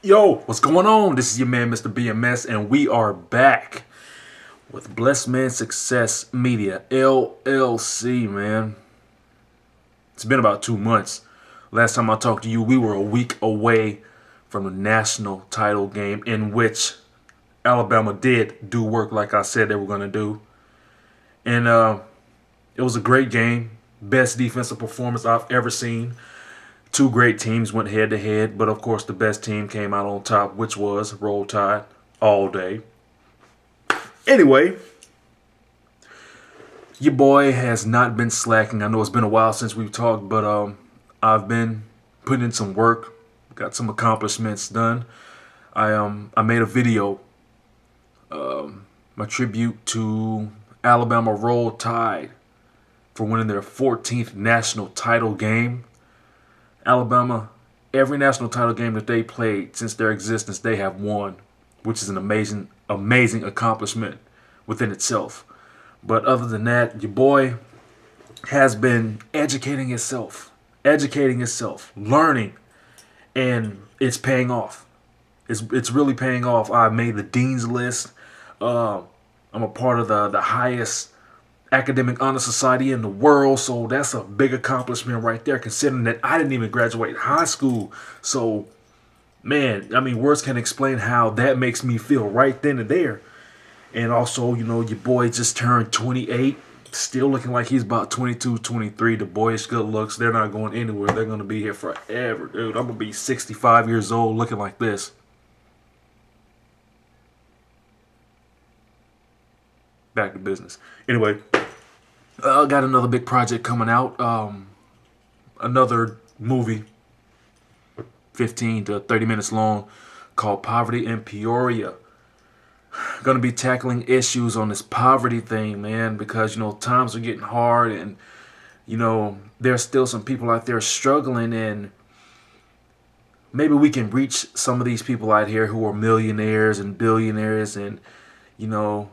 Yo, what's going on? This is your man, Mr. BMS, and we are back with Blessed Man Success Media, LLC, man. It's been about 2 months. Last time I talked to you, we were a week away from the national title game in which Alabama did do work like I said they were going to do. And it was a great game. Best defensive performance I've ever seen. Two great teams went head to head, but of course the best team came out on top, which was Roll Tide all day. Anyway, your boy has not been slacking. I know it's been a while since we've talked, but I've been putting in some work, got some accomplishments done. I made a video, a tribute to Alabama Roll Tide for winning their 14th national title game. Alabama, every national title game that they played since their existence, they have won, which is an amazing accomplishment within itself. But other than that, your boy has been educating himself, learning, and it's paying off. It's really paying off. I made the dean's list. I'm a part of the highest academic honor society in the world, so that's a big accomplishment right there, considering that I didn't even graduate high school. So man, I mean, words can't explain how that makes me feel right then and there. And also, you know, your boy just turned 28, still looking like he's about 22, 23. The boyish good looks, they're not going anywhere. They're going to be here forever, dude. I'm going to be 65 years old looking like this. Back to business. Anyway, I got another big project coming out. Another movie, 15 to 30 minutes long, called Poverty in Peoria. Gonna be tackling issues on this poverty thing, man, because, you know, times are getting hard and, you know, there's still some people out there struggling, and maybe we can reach some of these people out here who are millionaires and billionaires and, you know,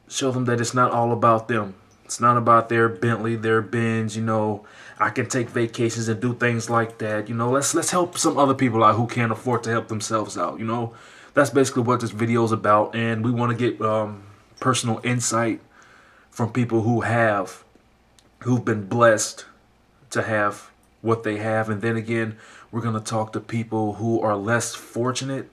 show them that it's not all about them. It's not about their Bentley, their Benz, you know. I can take vacations and do things like that. You know, let's help some other people out who can't afford to help themselves out, you know. That's basically what this video is about, and we want to get personal insight from people who've been blessed to have what they have. And then again, we're going to talk to people who are less fortunate.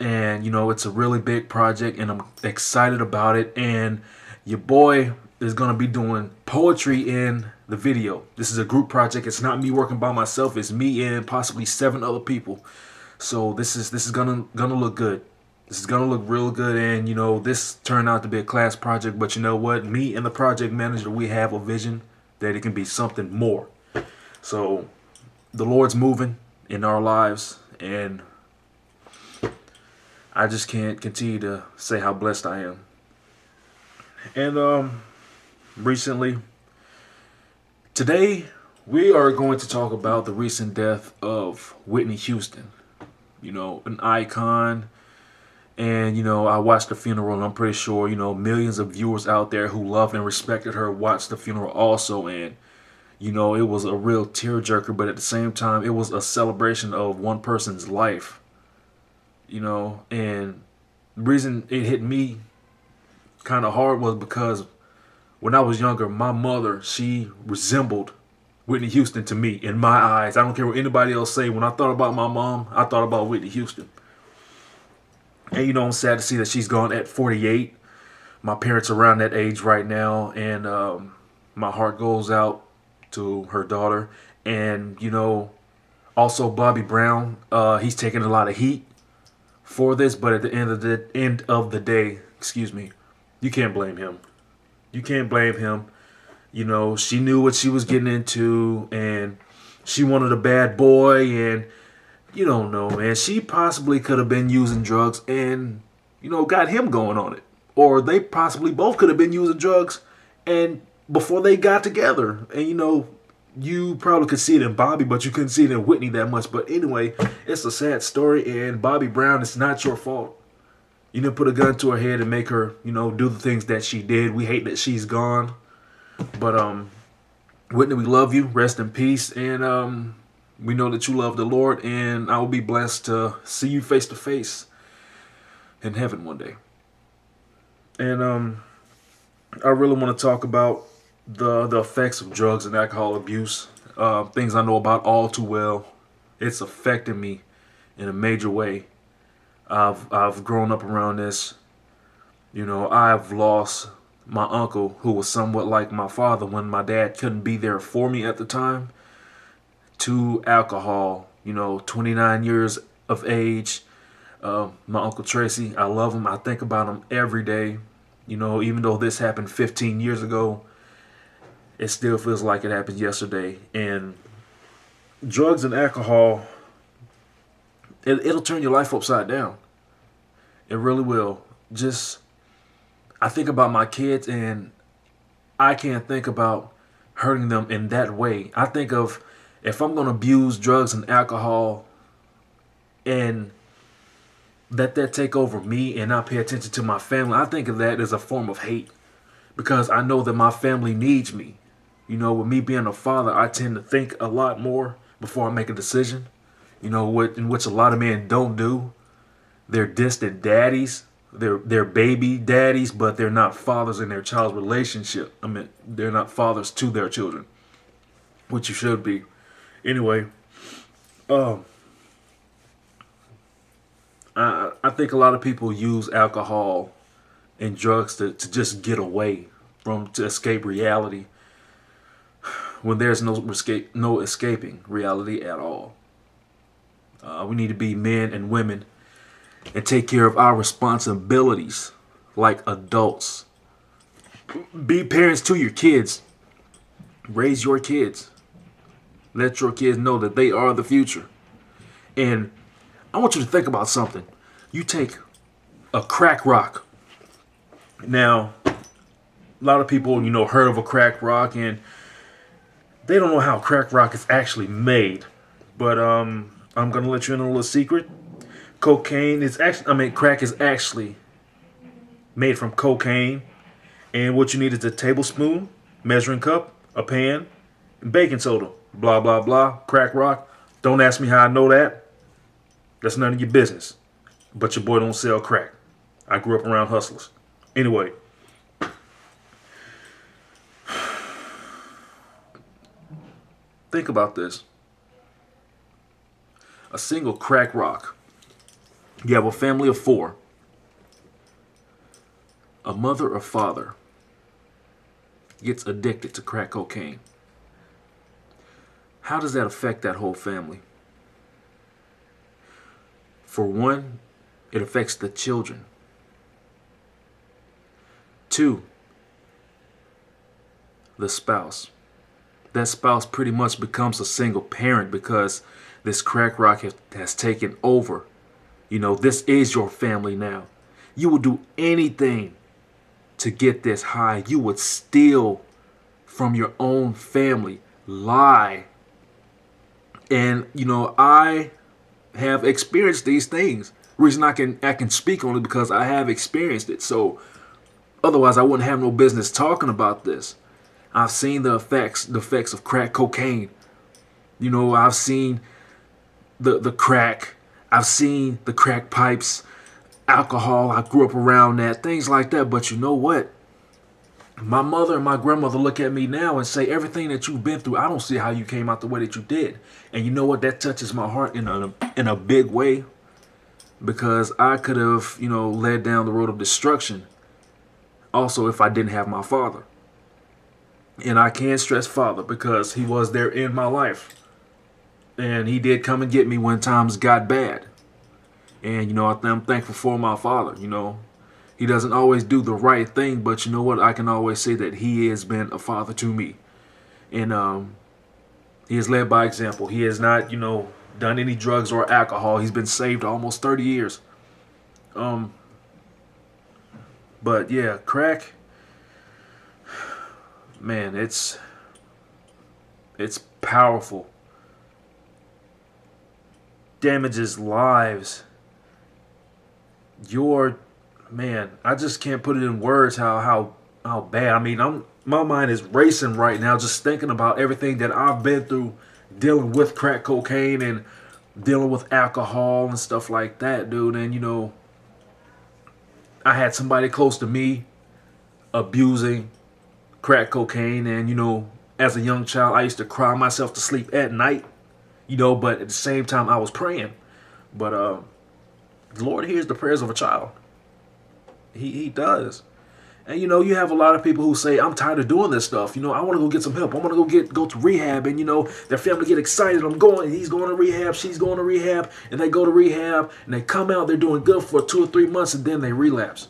And, you know, it's a really big project, and I'm excited about it. And your boy is going to be doing poetry in the video. This is a group project. It's not me working by myself. It's me and possibly 7 other people. So this is gonna look good. This is gonna look real good. And, you know, this turned out to be a class project. But you know what? Me and the project manager, we have a vision that it can be something more. So the Lord's moving in our lives, and I just can't continue to say how blessed I am. And recently, today, we are going to talk about the recent death of Whitney Houston. You know, an icon. And, you know, I watched the funeral, and I'm pretty sure, you know, millions of viewers out there who loved and respected her watched the funeral also. And, you know, it was a real tearjerker, but at the same time, it was a celebration of one person's life. You know, and the reason it hit me kind of hard was because when I was younger, my mother, she resembled Whitney Houston to me in my eyes. I don't care what anybody else say. When I thought about my mom, I thought about Whitney Houston. And, you know, I'm sad to see that she's gone at 48. My parents are around that age right now, and my heart goes out to her daughter. And, you know, also Bobby Brown, he's taking a lot of heat for this, but at the end of the day, excuse me, you can't blame him. You can't blame him. You know, she knew what she was getting into, and she wanted a bad boy, and you don't know, man. She possibly could have been using drugs and, you know, got him going on it. Or they possibly both could have been using drugs and before they got together. And, you know, you probably could see it in Bobby, but you couldn't see it in Whitney that much. But anyway, it's a sad story, and Bobby Brown, it's not your fault. You didn't put a gun to her head and make her, you know, do the things that she did. We hate that she's gone. But Whitney, we love you. Rest in peace. And We know that you love the Lord, and I will be blessed to see you face to face in heaven one day. And I really want to talk about the effects of drugs and alcohol abuse. Things I know about all too well. It's affecting me in a major way. I've grown up around this. You know, I've lost my uncle, who was somewhat like my father when my dad couldn't be there for me at the time, to alcohol. You know, 29 years of age. My Uncle Tracy, I love him. I think about him every day. You know, even though this happened 15 years ago, it still feels like it happened yesterday. And drugs and alcohol, it'll turn your life upside down. It really will. Just, I think about my kids, and I can't think about hurting them in that way. I think of, if I'm going to abuse drugs and alcohol and let that take over me and not pay attention to my family, I think of that as a form of hate, because I know that my family needs me. You know, with me being a father, I tend to think a lot more before I make a decision. You know, in which a lot of men don't do. They're distant daddies. They're baby daddies, but they're not fathers in their child's relationship. I mean, they're not fathers to their children, which you should be. Anyway, I think a lot of people use alcohol and drugs to just get away to escape reality, when there's no escaping reality at all. We need to be men and women and take care of our responsibilities like adults. Be parents to your kids. Raise your kids. Let your kids know that they are the future. And I want you to think about something. You take a crack rock. Now, a lot of people, you know, heard of a crack rock, and they don't know how crack rock is actually made. But I'm gonna let you in on a little secret. Crack is actually made from cocaine, and what you need is a tablespoon, measuring cup, a pan, and baking soda. Blah blah blah. Crack rock. Don't ask me how I know that. That's none of your business. But your boy don't sell crack. I grew up around hustlers. Anyway. Think about this. A single crack rock. You have a family of 4. A mother or father gets addicted to crack cocaine. How does that affect that whole family? For one, it affects the children. 2, the spouse. That spouse pretty much becomes a single parent because this crack rock has taken over. You know, this is your family now. You would do anything to get this high. You would steal from your own family, lie. And, you know, I have experienced these things. Reason I can speak on it because I have experienced it. So otherwise I wouldn't have no business talking about this. I've seen the effects of crack cocaine. You know, I've seen the crack. I've seen the crack pipes, alcohol. I grew up around that, things like that. But you know what? My mother and my grandmother look at me now and say, everything that you've been through, I don't see how you came out the way that you did. And you know what? That touches my heart in a big way, because I could have, you know, led down the road of destruction also if I didn't have my father. And I can't stress father because he was there in my life. And he did come and get me when times got bad. And, you know, I'm thankful for my father. You know, he doesn't always do the right thing, but you know what? I can always say that he has been a father to me. And he has led by example. He has not, you know, done any drugs or alcohol. He's been saved almost 30 years. But yeah, crack, man, it's powerful. Damages lives. I just can't put it in words how bad. I mean, my mind is racing right now just thinking about everything that I've been through dealing with crack cocaine and dealing with alcohol and stuff like that, dude. And, I had somebody close to me abusing crack cocaine. And, as a young child, I used to cry myself to sleep at night, but at the same time, I was praying. But the Lord hears the prayers of a child. He does. And, you have a lot of people who say, I'm tired of doing this stuff. I want to go get some help. I want to go to rehab. And, their family get excited. He's going to rehab. She's going to rehab. And they go to rehab. And they come out. They're doing good for 2 or 3 months. And then they relapse.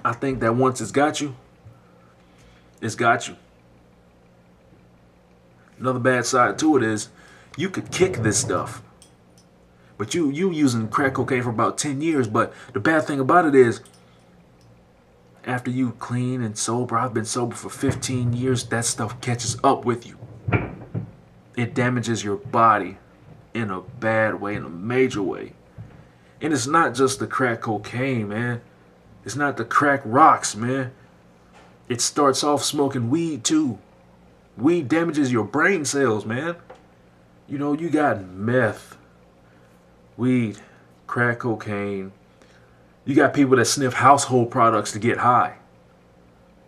I think that once it's got you, it's got you. Another bad side to it is you could kick this stuff. But you using crack cocaine for about 10 years. But the bad thing about it is, after you clean and sober, I've been sober for 15 years, that stuff catches up with you. It damages your body in a bad way, in a major way. And it's not just the crack cocaine, man. It's not the crack rocks, man. It starts off smoking weed too. Weed damages your brain cells, man. You got meth, weed, crack cocaine. You got people that sniff household products to get high.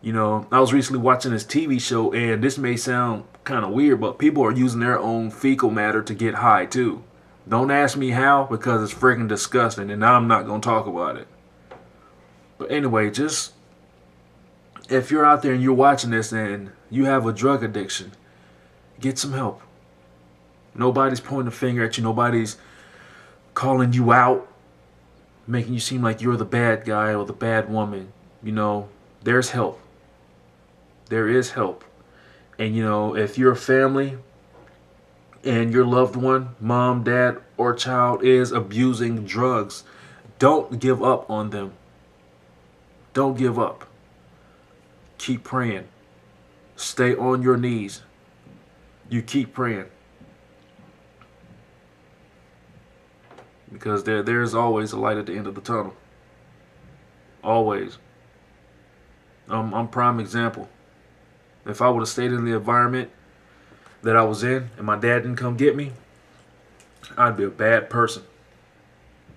I was recently watching this TV show, and this may sound kind of weird, but people are using their own fecal matter to get high too. Don't ask me how, because it's freaking disgusting, and I'm not going to talk about it. But anyway, just if you're out there and you're watching this and you have a drug addiction, get some help. Nobody's pointing a finger at you. Nobody's calling you out, making you seem like you're the bad guy or the bad woman. There's help. There is help. And, if your family and your loved one, mom, dad, or child is abusing drugs, don't give up on them. Don't give up. Keep praying. Stay on your knees. You keep praying. Because there's always a light at the end of the tunnel. Always. I'm prime example. If I would have stayed in the environment that I was in and my dad didn't come get me, I'd be a bad person.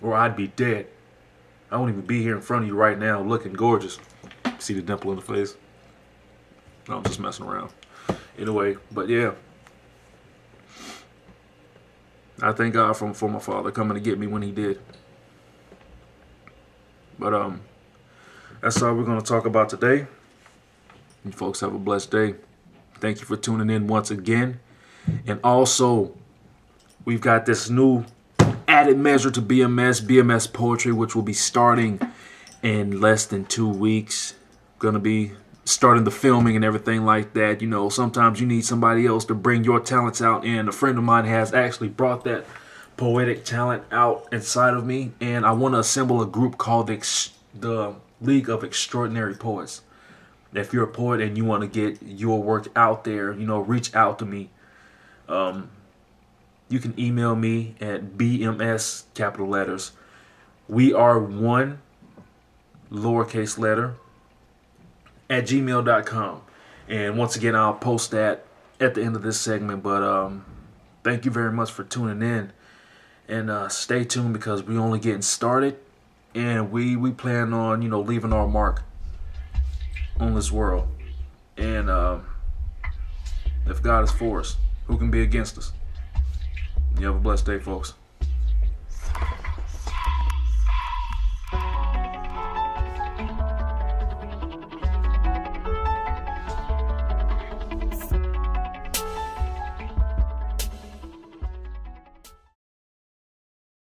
Or I'd be dead. I won't even be here in front of you right now looking gorgeous. See the dimple in the face? No, I'm just messing around. Anyway, but yeah. I thank God for my father coming to get me when he did. But that's all we're going to talk about today. You folks have a blessed day. Thank you for tuning in once again. And also, we've got this new added measure to BMS Poetry, which will be starting in less than 2 weeks. Going to be starting the filming and everything like that. Sometimes you need somebody else to bring your talents out, and a friend of mine has actually brought that poetic talent out inside of me, and I want to assemble a group called the League of Extraordinary Poets. If you're a poet and you want to get your work out there, reach out to me. You can email me at BMS, capital letters. We are one, lowercase letter, at gmail.com. And once again, I'll post that at the end of this segment. But thank you very much for tuning in. And stay tuned, because we're only getting started. And we plan on, leaving our mark on this world. And if God is for us, who can be against us? You have a blessed day, folks.